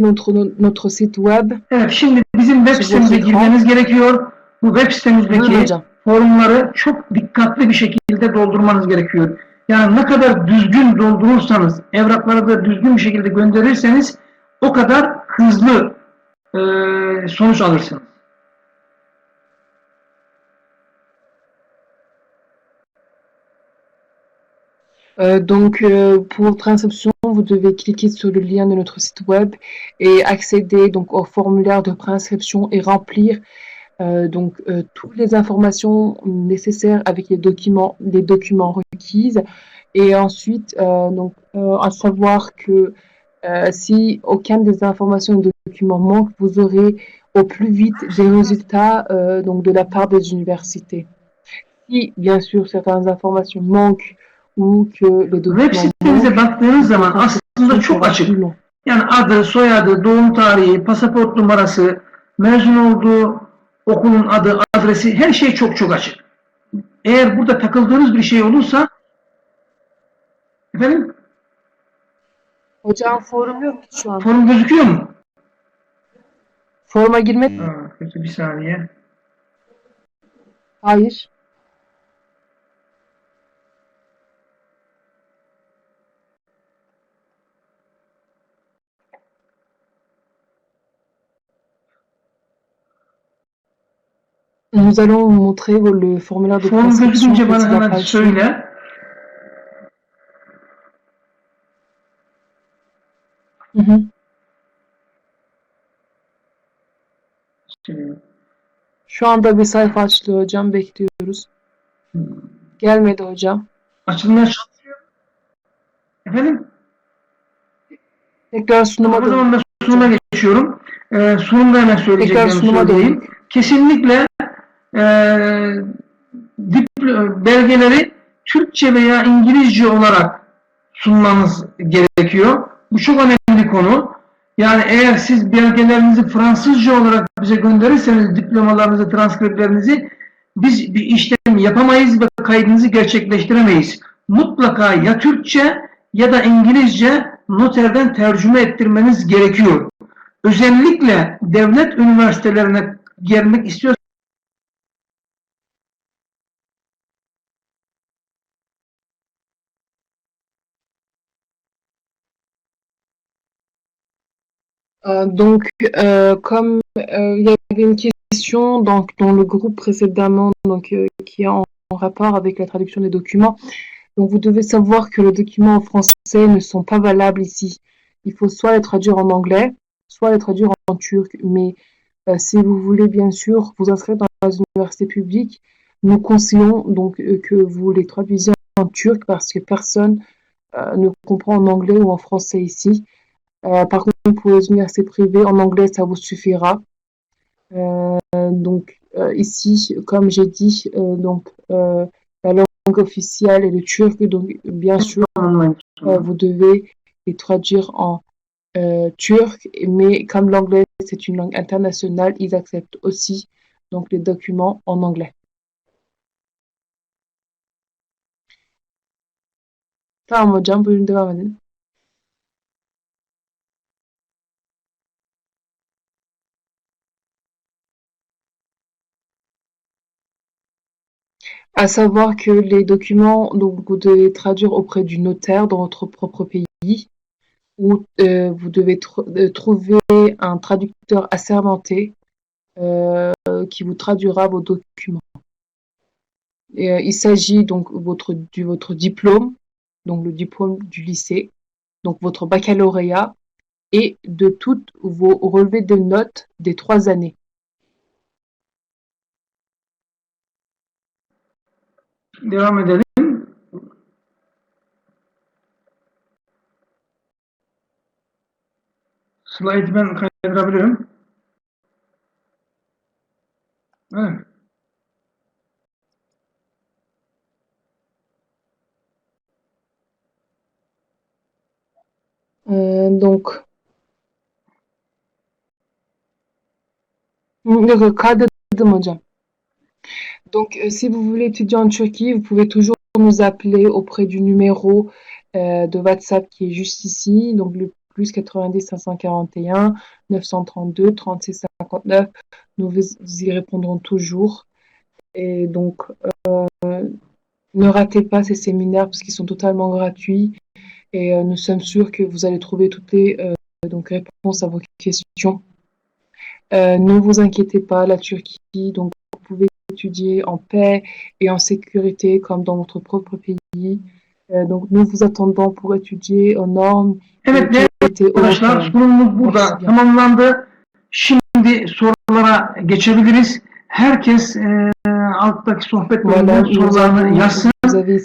notre site web. Evet, şimdi bizim web sitemize girmemiz gerekiyor. Bu web sitemizdeki formları çok dikkatli bir şekilde doldurmanız gerekiyor. Yani ne kadar düzgün doldurursanız, evrakları da düzgün bir şekilde gönderirseniz o kadar hızlı sonuç alırsınız. Pour votre inscription, vous devez cliquer sur le lien de notre site web et accéder donc au formulaire de préinscription et remplir toutes les informations nécessaires avec les documents requises. Et ensuite, à savoir que si aucune des informations et documents manque, vous aurez au plus vite des résultats de la part des universités. Si bien sûr certaines informations manquent ou que les Web documents sitemize baktığınız zaman aslında çok açık. Yani adı, soyadı, doğum tarihi, pasaport numarası, mezun olduğu okulun adı, adresi, her şey çok çok açık. Eğer burada takıldığınız bir şey olursa, efendim? Hocam forum yok ki şu an. Forum gözüküyor mu? Foruma girmek? Peki bir saniye. Hayır. Nous allons vous montrer le formulaire de Forum préinscription. gözükünce bana hemen söyle. Şu anda bir sayfa açılıyor hocam. Bekliyoruz. Gelmedi hocam. Açılmaya çalışıyor. Efendim? Tekrar sunuma O zaman ben sunuma geçiyorum. Sunumda hemen söyleyeceklerimi söyleyeyim. Kesinlikle belgeleri Türkçe veya İngilizce olarak sunmanız gerekiyor. Bu çok önemli bir konu. Yani eğer siz belgelerinizi Fransızca olarak bize gönderirseniz diplomalarınızı, transkriplerinizi biz bir işlem yapamayız ve kaydınızı gerçekleştiremeyiz. Mutlaka ya Türkçe ya da İngilizce noterden tercüme ettirmeniz gerekiyor. Özellikle devlet üniversitelerine gelmek istiyorsanız Comme il y avait une question donc, dans le groupe précédemment qui est en rapport avec la traduction des documents, donc vous devez savoir que les documents en français ne sont pas valables ici. Il faut soit les traduire en anglais, soit les traduire en turc. Mais si vous voulez bien sûr vous inscrire dans une université publique, nous conseillons donc que vous les traduisiez en turc parce que personne ne comprend en anglais ou en français ici. Par contre, pour les universités privées, en anglais, ça vous suffira. Ici, comme j'ai dit, la langue officielle est le turc, donc bien sûr, vous devez les traduire en turc, mais comme l'anglais c'est une langue internationale, ils acceptent aussi donc les documents en anglais. Tamam hocam, buyurun devam edin. À savoir que les documents, donc vous devez traduire auprès du notaire dans votre propre pays, ou vous devez trouver un traducteur assermenté qui vous traduira vos documents. Il s'agit donc de votre diplôme, donc le diplôme du lycée, donc votre baccalauréat et de toutes vos relevés de notes des 3 années. devam edelim. Slaytı ben kaydırabiliyorum. Evet. Donc, kaydettim hocam. Donc, si vous voulez étudier en Turquie, vous pouvez toujours nous appeler auprès du numéro de WhatsApp qui est juste ici, donc le plus 90 541 932 36 59. Nous vous y répondrons toujours. Et donc, ne ratez pas ces séminaires parce qu'ils sont totalement gratuits et nous sommes sûrs que vous allez trouver toutes les réponses à vos questions. Ne vous inquiétez pas, la Turquie, donc vous pouvez étudier en paix et en sécurité comme dans votre propre pays. Donc nous vous attendons pour étudier aux normes Evet değerli arkadaşlar, sunumumuz burada tamamlandı. Şimdi sorulara geçebiliriz. Herkes alttaki sohbet bölümünden sorularını yazsın ve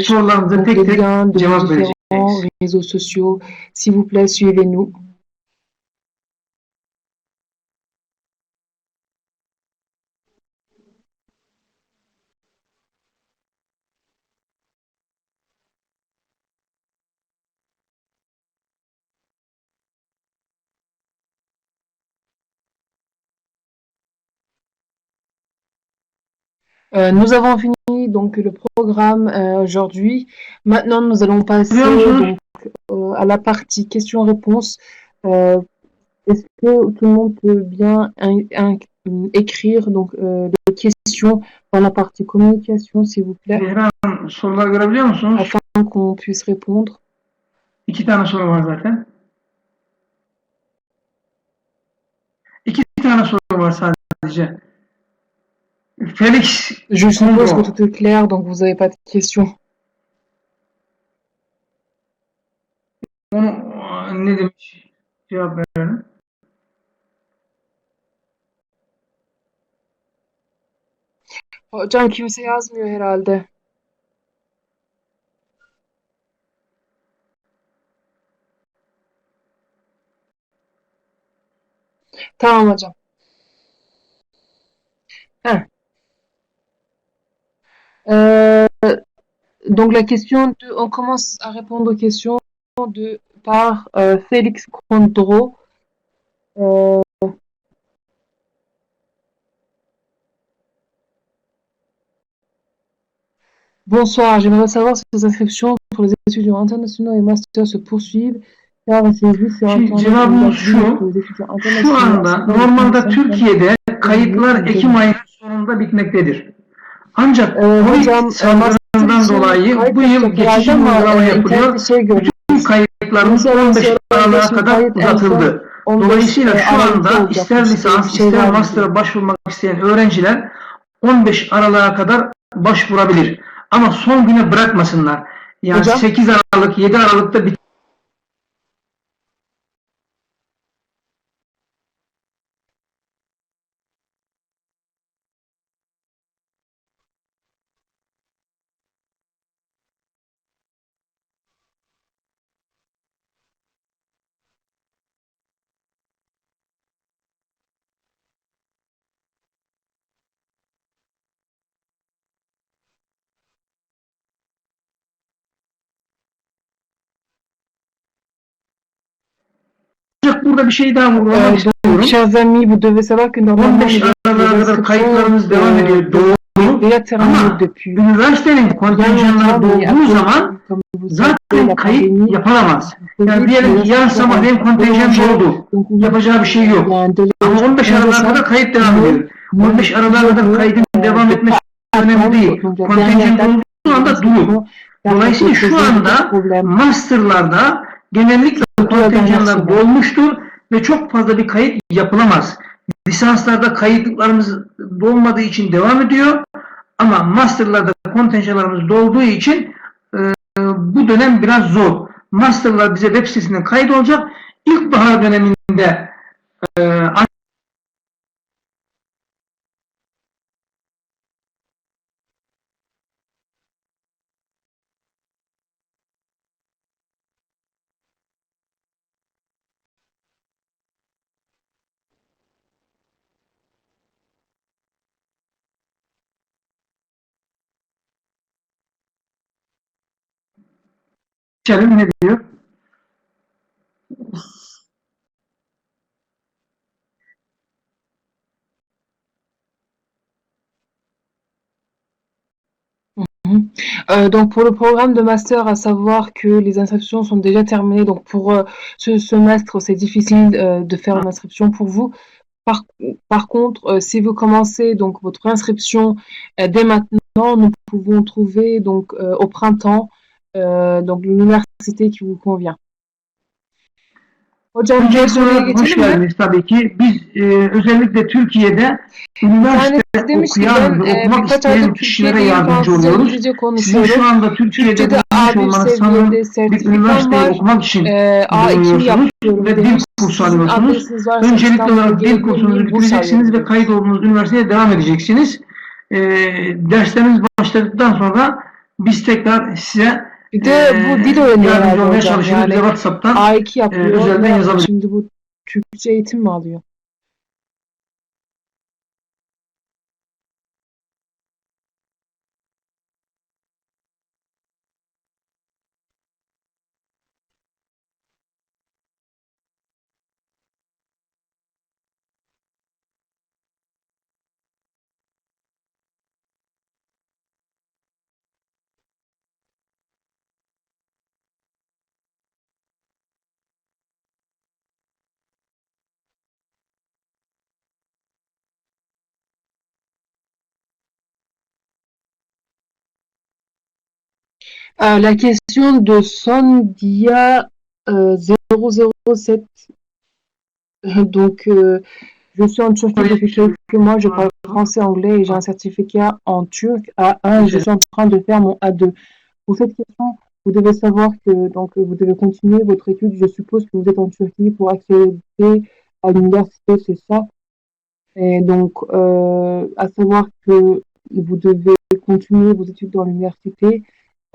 sorularınıza tek tek cevap vereceğiz. Réseaux sociaux, s'il vous plaît, suivez-nous. Nous avons fini donc le programme aujourd'hui. Maintenant, nous allons passer donc, à la partie questions-réponses. Est-ce que tout le monde peut bien écrire donc les questions dans la partie communication, s'il vous plaît, Sorular görebiliyor musunuz? afin qu'on puisse répondre. 2 tane soru var zaten. 2 tane soru var sadece. Félix. Je suppose que tout est clair, donc vous n'avez pas de questions. Onu ne demiş? Cevap verelim. Hocam kimse yazmıyor herhalde. Tamam hocam. Donc la question on commence à répondre aux questions de par Félix Condro. Bonsoir, j'aimerais savoir si les inscriptions pour les étudiants internationaux et masters se poursuivent. Car j'ai vu sur Şimdi Internet cevabımız que şu. les étudiants Şu internationaux anda ainsi que les normalde étudiants Türkiye'de kayıtlar Ekim ayının sonunda bitmektedir. Ancak Covid hocam salgınından dolayı bu yıl geçici bir uygulama yapılıyor. Bütün kayıtlarımız 15 Aralık'a kadar uzatıldı. Dolayısıyla şu anda ister lisans ister master'a başvurmak isteyen öğrenciler 15 Aralık'a kadar başvurabilir. Ama son güne bırakmasınlar. Yani hocam, 8 Aralık, 7 Aralık'ta bitiyor. Burada bir şey daha vurgulamak istiyorum. Chers amis, vous devez savoir que normalement 15 Aralık'a kadar kayıtlarımız devam ediyor. Doğru. Ama üniversitenin kontenjanları dolduğu zaman zaten kayıt yapılamaz. Yani diyelim ki yarın sabah benim kontenjan doldu. Yapacağı bir şey yok. Ama 15 Aralık'a kadar kayıt devam ediyor. 15 Aralık'a kadar kaydın devam etmesi önemli değil. Kontenjan dolduğu anda durur. Dolayısıyla şu anda masterlarda genellikle kontenjanlar dolmuştur ve çok fazla bir kayıt yapılamaz. Lisanslarda kayıtlarımız dolmadığı için devam ediyor ama masterlarda kontenjanlarımız dolduğu için bu dönem biraz zor. Masterlar bize web sitesinden kaydolacak. İlkbahar döneminde ne diyor? Donc pour le programme de master, à savoir que les inscriptions sont déjà terminées. Donc pour ce semestre, c'est difficile de faire une inscription pour vous. Par contre, si vous commencez donc votre inscription dès maintenant, nous pouvons trouver donc au printemps donc l'université qui vous convient. Hocam diğer soruya Hoş geçelim mi? geldiniz tabii ki. Biz özellikle Türkiye'de üniversite okuyan ve okumak isteyen kişilere yardımcı oluyoruz. Sizin şu anda Türkiye'de bulunmuş olmanız sanırım bir üniversiteyi okumak için bulunuyorsunuz ve dil kursu alıyorsunuz. Öncelikli olarak dil kursunuzu bitireceksiniz ve kayıt olduğunuz üniversiteye devam edeceksiniz. Dersleriniz başladıktan sonra biz tekrar size Bir de bu dil öğreniyorlar hocam. çalışırız. Yani Bize WhatsApp'tan A2 yapıyor. özelden yazabilirsiniz. Şimdi bu Türkçe eğitim mi alıyor? La question de Sondia 007. Donc, je suis en Turquie depuis quelques mois, je parle français, anglais et j'ai un certificat en turc A1 et je suis en train de faire mon A2. Pour cette question, vous devez savoir que donc, vous devez continuer votre étude. Je suppose que vous êtes en Turquie pour accéder à l'université, c'est ça. Et donc, à savoir que vous devez continuer vos études dans l'université.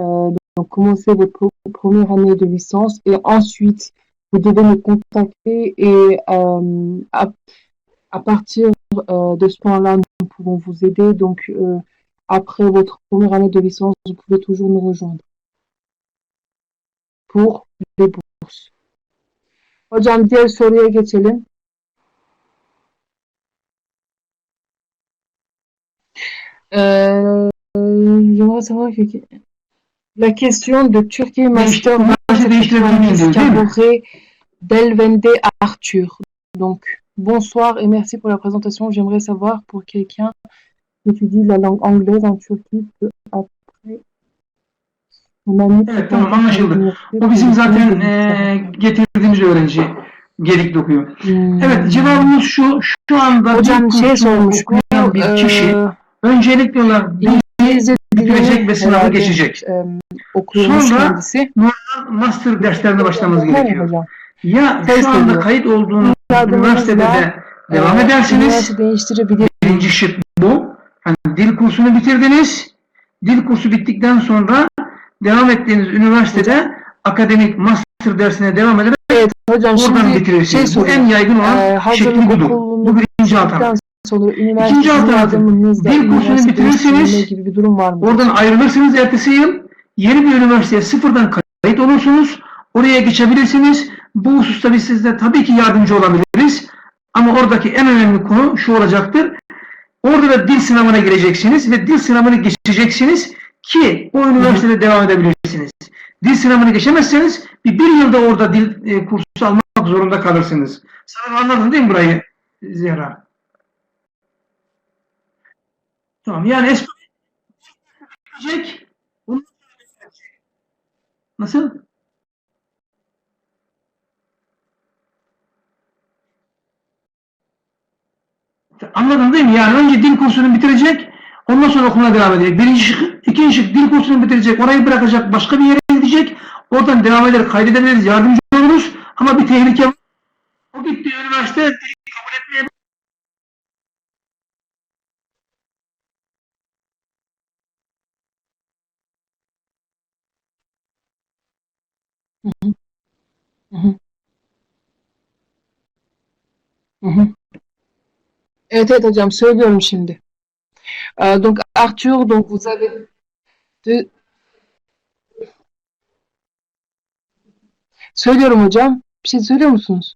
Donc, commencez votre première année de licence et ensuite, vous devez me contacter et à partir de ce point-là, nous pouvons vous aider. Donc, après votre première année de licence, vous pouvez toujours nous rejoindre pour les bourses. Hocam diğer soruya geçelim. J'aimerais savoir la question de Turquie Master Caboret Delvende Arthur. Donc, bonsoir et merci pour la présentation. J'aimerais savoir pour quelqu'un qui étudie la langue anglaise en Turquie que après Evet, tamam, anlaşıldı. O bizim zaten getirdiğimiz öğrenci. Gedik'te okuyor. Evet, cevabımız şu. Şu anda Hocam şey sormuş. okuyan bir kişi öncelikli olarak bitirecek ve sınavı geçecek. Sonra normal master derslerine başlamanız gerekiyor. Ya şu anda kayıt olduğunuz üniversitede de devam edersiniz. Birinci şık bu. Yani dil kursunu bitirdiniz. Dil kursu bittikten sonra devam ettiğiniz üniversitede akademik master dersine devam ederek hocam oradan bitirirsiniz. Bu en yaygın olan şekli budur. Bu birinci alternatif. İkinci alternatif, dil kursunu bitirirsiniz, oradan ayrılırsınız ertesi yıl, yeni bir üniversiteye sıfırdan kayıt olursunuz, oraya geçebilirsiniz. Bu hususta biz size tabii ki yardımcı olabiliriz. Ama oradaki en önemli konu şu olacaktır. Orada da dil sınavına gireceksiniz ve dil sınavını geçeceksiniz ki o üniversitede devam edebilirsiniz. Dil sınavını geçemezseniz bir yılda orada dil kursu almak zorunda kalırsınız. Sana anladın değil mi burayı Zehra? Tamam, yani espri nasıl? Anladın değil mi? Yani önce dil kursunu bitirecek, ondan sonra okuluna devam edecek. Birinci şık, ikinci şık dil kursunu bitirecek, orayı bırakacak, başka bir yere gidecek. Oradan devam eder, kaydedebiliriz, yardımcı oluruz. Ama bir tehlike var. O gittiği üniversite dili kabul etmeyebilir. Evet evet hocam söylüyorum şimdi. Donc Arthur, donc vous avez deux... Söylüyorum hocam. Bir şey söylüyor musunuz?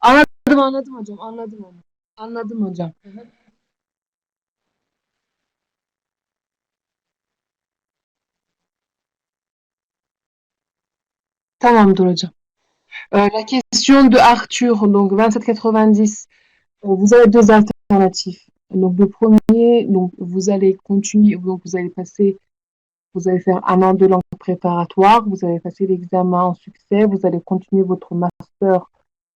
Anladım hocam. Anladım onu. Anladım hocam. Tamamdır hocam. La question de Arthur, donc 27,90, vous avez deux alternatives. Donc le premier, donc vous allez continuer, donc vous allez passer, vous allez faire un an de langue préparatoire, vous allez passer l'examen en succès, vous allez continuer votre master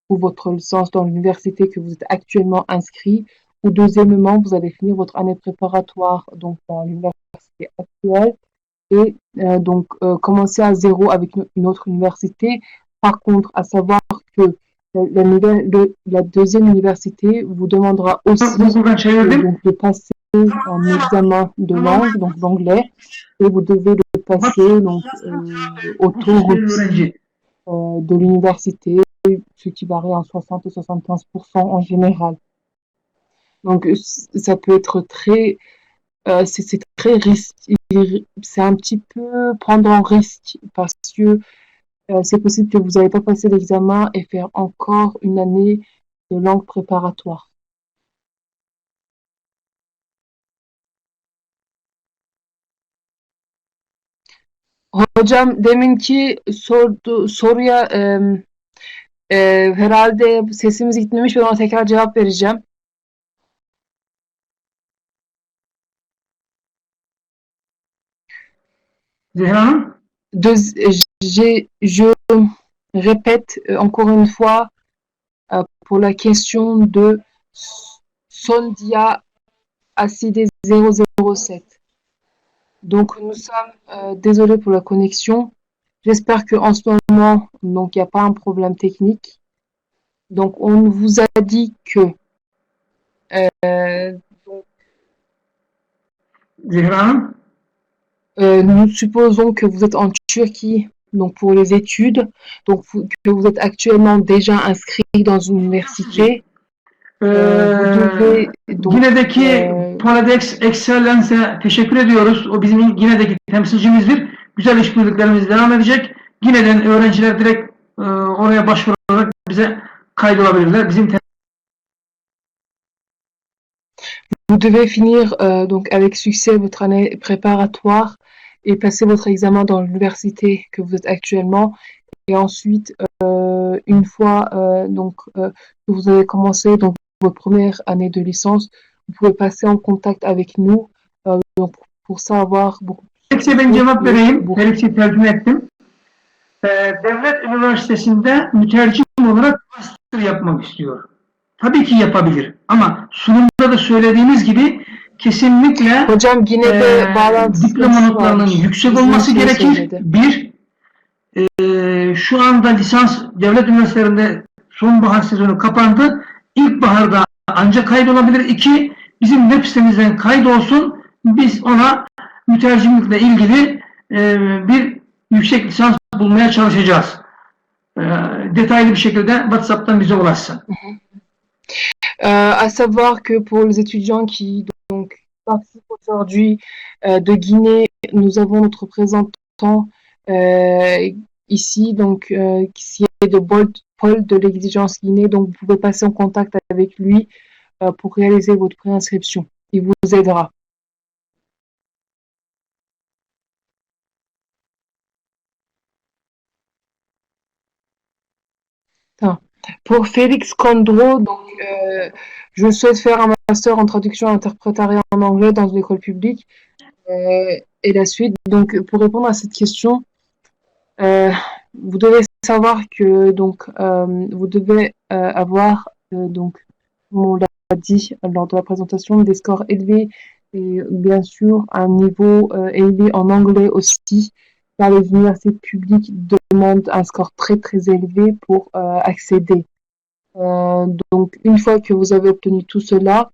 ou votre licence dans l'université que vous êtes actuellement inscrit, ou deuxièmement, vous allez finir votre année préparatoire donc dans l'université actuelle et donc commencer à zéro avec une autre université. Par contre, à savoir que la deuxième université vous demandera aussi donc, de passer un examen de langue, donc l'anglais, et vous devez le passer donc, autour de l'université, ce qui varie en 60 et 75% en général. Donc, ça peut être très... c'est très risqué, c'est un petit peu prendre un risque parce que c'est possible que vous n'allez pas passer l'examen et faire encore une année de langue préparatoire. Hocam deminki soruya herhalde sesimiz gitmemiş, ben ona tekrar cevap vereceğim. Zehra? Je répète encore une fois pour la question de Sondia Acide 007. Donc nous sommes désolés pour la connexion. J'espère qu'en ce moment, donc il n'y a pas un problème technique. Donc on vous a dit que nous supposons que vous êtes en Turquie donc pour les études, donc que vous êtes actuellement déjà inscrit dans une université. Vous devez donc Gine'deki Poledex Excellence'e teşekkür ediyoruz. O bizim Gine'deki temsilcimizdir. Güzel işbirliklerimiz devam edecek. Gine'den öğrenciler direkt oraya başvurarak bize kaydolabilirler. Vous devez finir donc avec succès votre année préparatoire et passer votre examen dans l'université que vous êtes actuellement. Et ensuite, une fois que vous avez commencé donc votre première année de licence, vous pouvez passer en contact avec nous donc pour savoir beaucoup. Hepsi ben cevap vereyim. Her hepsi tercüme ettim. Devlet üniversitesinde mütercim olarak master yapmak istiyor. Tabii ki yapabilir. Ama sunumda da söylediğimiz gibi kesinlikle Hocam diploma notlarının yüksek olması gerekir. Bir, şu anda lisans devlet üniversitelerinde sonbahar sezonu kapandı. İlkbaharda ancak kaydolabilir. İki, bizim web sitemizden kaydolsun. Biz ona mütercimlikle ilgili bir yüksek lisans bulmaya çalışacağız. Detaylı bir şekilde WhatsApp'tan bize ulaşsın. À savoir que pour les étudiants qui donc participent aujourd'hui de Guinée, nous avons notre représentant ici, donc qui est de Paul de l'Exigence Guinée. Donc vous pouvez passer en contact avec lui pour réaliser votre préinscription. Il vous aidera. Pour Félix Condro, donc, je souhaite faire un master en traduction et interprétariat en anglais dans une école publique. Et la suite, donc pour répondre à cette question, vous devez savoir que donc vous devez avoir donc, comme on l'a dit lors de la présentation, des scores élevés et bien sûr un niveau élevé en anglais aussi. Car les universités publiques demandent un score très très élevé pour accéder. Donc une fois que vous avez obtenu tout cela,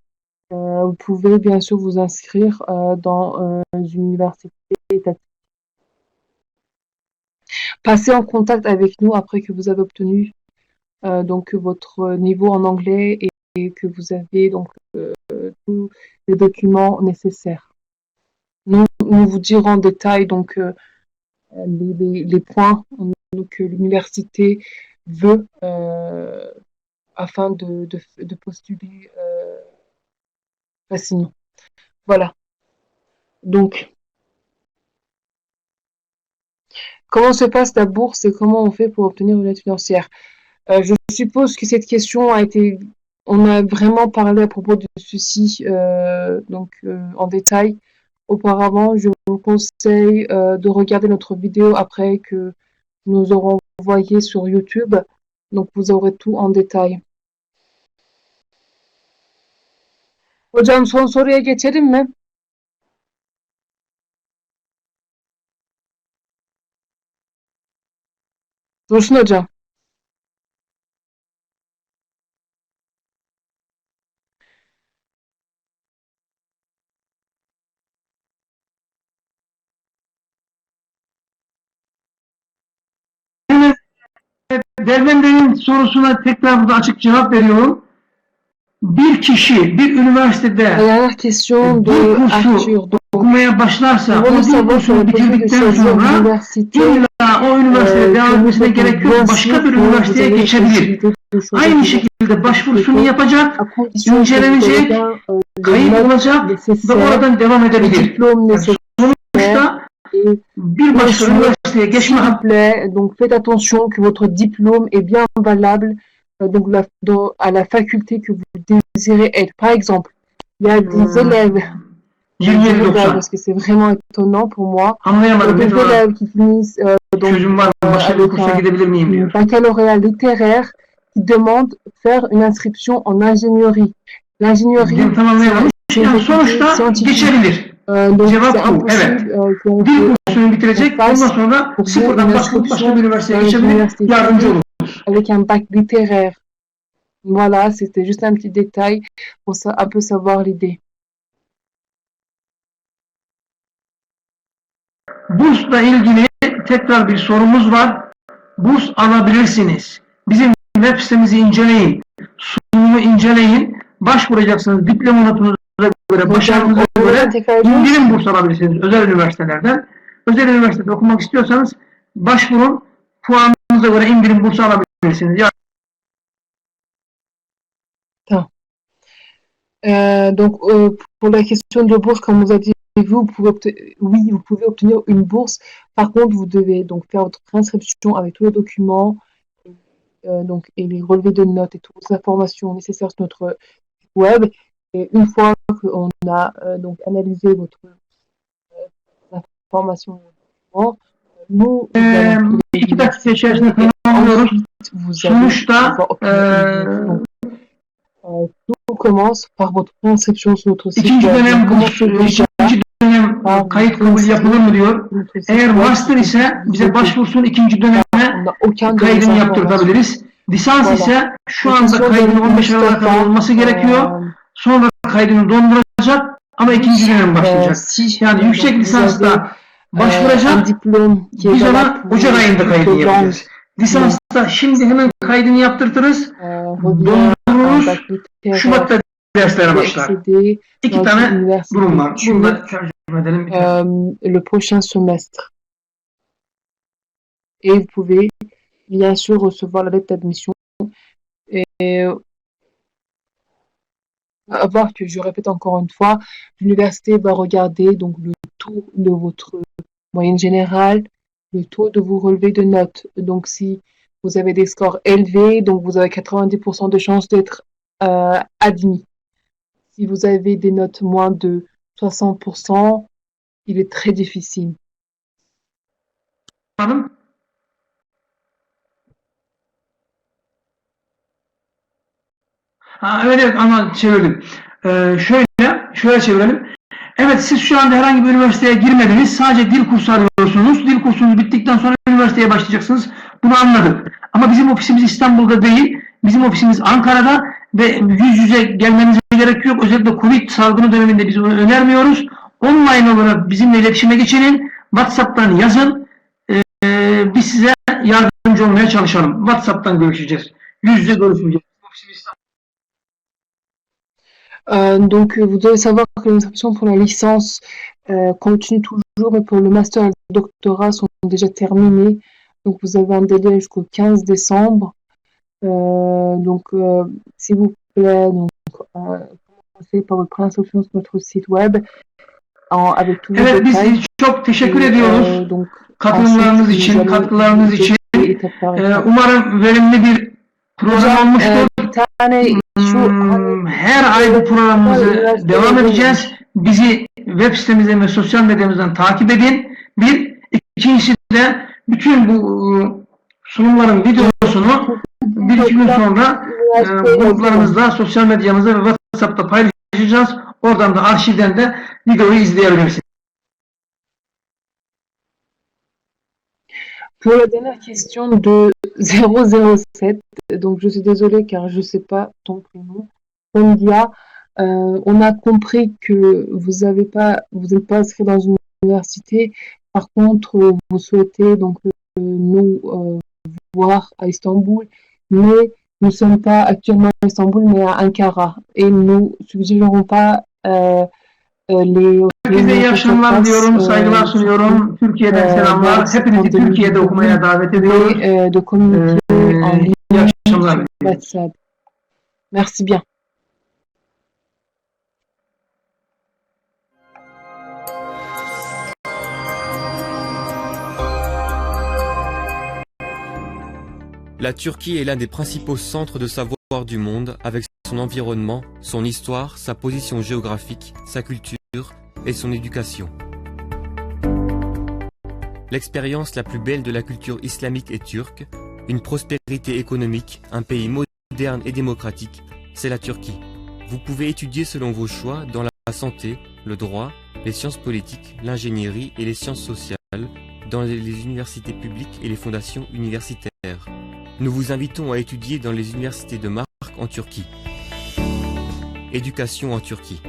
vous pouvez bien sûr vous inscrire dans une université étatique. Passez en contact avec nous après que vous avez obtenu donc votre niveau en anglais et que vous avez donc tous les documents nécessaires. Nous vous dirons en détail donc les points que l'université veut afin de postuler facilement. Voilà. Donc, comment se passe la bourse et comment on fait pour obtenir une aide financière? Je suppose que cette question a été... On a vraiment parlé à propos de ceci en détail. Auparavant, je vous conseille de regarder notre vidéo après que nous aurons envoyé sur YouTube. Donc, vous aurez tout en détail. Hocam son soruya geçelim mi? Dursun hocam. Derven Bey'in sorusuna tekrar burada açık cevap veriyorum. Bir kişi bir üniversitede bir kursu okumaya başlarsa, o bir kursu bitirdikten sonra illa o üniversitede devam etmesine gerek yok, başka bir üniversiteye geçebilir. Aynı şekilde başvurusunu yapacak, incelenecek, kayıt olacak ve oradan devam edebilir. Sonuçta bir başka üniversiteye geçme hakkı. Donc faites attention que votre diplôme est bien valable à la faculté que vous désirez être. Par exemple, il y a des élèves, parce que c'est vraiment étonnant pour moi, des élèves qui finissent avec un baccalauréat littéraire qui demandent faire une inscription en ingénierie. L'ingénierie, c'est une scientifique. Donc c'est impossible bir kursunu bitirecek, ondan sonra sıfırdan başka bir üniversiteye geçebilir, yardımcı olur. Avec un bac littéraire. Voilà, c'était juste un petit détail pour un peu savoir l'idée. Bursla ilgili tekrar bir sorumuz var. Burs alabilirsiniz. Bizim web sitemizi inceleyin. Sunumu inceleyin. başvuracaksınız. Diploma notunuza göre, başarınıza göre indirim burs alabilirsiniz özel üniversitelerden. Özel üniversitede okumak istiyorsanız başvurun. Puanınıza göre indirim bursu alabilirsiniz. Donc, pour la question de bourse, comme vous a dit, vous pouvez obtenir une bourse. Par contre, vous devez donc faire votre inscription avec tous les documents donc, et les relevés de notes et toutes les informations nécessaires sur notre site web. Et une fois qu'on a donc analysé votre information, nous allons tout commence par votre inscription sur notre site. İkinci dönem kayıt kabul yapılır mı diyor. Eğer master ise bize başvursun, ikinci döneme kaydını yaptırtabiliriz. Lisans ise şu anda kaydının 15 Aralık'a kadar olması gerekiyor. Sonra kaydını donduracak ama ikinci dönem başlayacak. Yani yüksek lisansta başvuracak, biz ona Ocak ayında kaydını yapacağız. Lisansta şimdi hemen kaydını yaptırtırız, dondururuz, Şubat'ta derslere başlar. İki tane durum var. Bunu da tercüme edelim. Le prochain semestre. Et vous pouvez bien sûr recevoir la lettre d'admission. Et à voir que, je répète encore une fois, l'université va regarder donc le taux de votre moyenne générale, le taux de vos relevés de notes. Donc si vous avez des scores élevés, donc vous avez 90% de chances d'être admis. Si vous avez des notes moins de 60%, il est très difficile. Pardon? Evet ama çevirdim. Şöyle çevirelim. Evet, siz şu anda herhangi bir üniversiteye girmediniz. Sadece dil kursu arıyorsunuz. Dil kursunuz bittikten sonra üniversiteye başlayacaksınız. Bunu anladık. Ama bizim ofisimiz İstanbul'da değil. Bizim ofisimiz Ankara'da ve yüz yüze gelmenize gerek yok. Özellikle Covid salgını döneminde biz bunu önermiyoruz. Online olarak bizimle iletişime geçin. WhatsApp'tan yazın. Biz size yardımcı olmaya çalışalım. WhatsApp'tan görüşeceğiz. Yüz yüze görüşmeyeceğiz. Donc, vous devez savoir que les inscriptions pour la licence continuent toujours et pour le master et le doctorat sont déjà terminées. Donc, vous avez un délai jusqu'au 15 décembre. Donc, s'il vous plaît, donc, commencez par votre préinscription sur notre site web avec tous les détails. Biz çok teşekkür ediyoruz. Katılımlarınız için, katkılarınız için. Umarım verimli bir program olmuştur. Her ay bu programımızı devam edeceğiz. Bizi web sitemizden ve sosyal medyamızdan takip edin. İkincisi de bütün bu sunumların videosunu bir iki gün sonra gruplarımızda, sosyal medyamızda ve WhatsApp'ta paylaşacağız. Oradan da arşivden de videoyu izleyebilirsiniz. Pour la dernière question de 007, donc je suis désolée car je ne sais pas ton prénom, Fondia, on a compris que vous n'êtes pas inscrit dans une université. Par contre, vous souhaitez donc nous voir à Istanbul, mais nous ne sommes pas actuellement à Istanbul, mais à Ankara. Et nous ne suggérons pas Herkese iyi akşamlar diyorum, saygılar sunuyorum. Türkiye'den selamlar. Hepinizi Türkiye'de okumaya davet ediyoruz. İyi akşamlar. WhatsApp. Merci bien. La Turquie est l'un des principaux centres de savoir du monde, avec son environnement, son histoire, sa position géographique, sa culture et son éducation. L'expérience la plus belle de la culture islamique et turque, une prospérité économique, un pays moderne et démocratique, c'est la Turquie. Vous pouvez étudier selon vos choix dans la santé, le droit, les sciences politiques, l'ingénierie et les sciences sociales, dans les universités publiques et les fondations universitaires. Nous vous invitons à étudier dans les universités de marque en Turquie. Éducation en Turquie.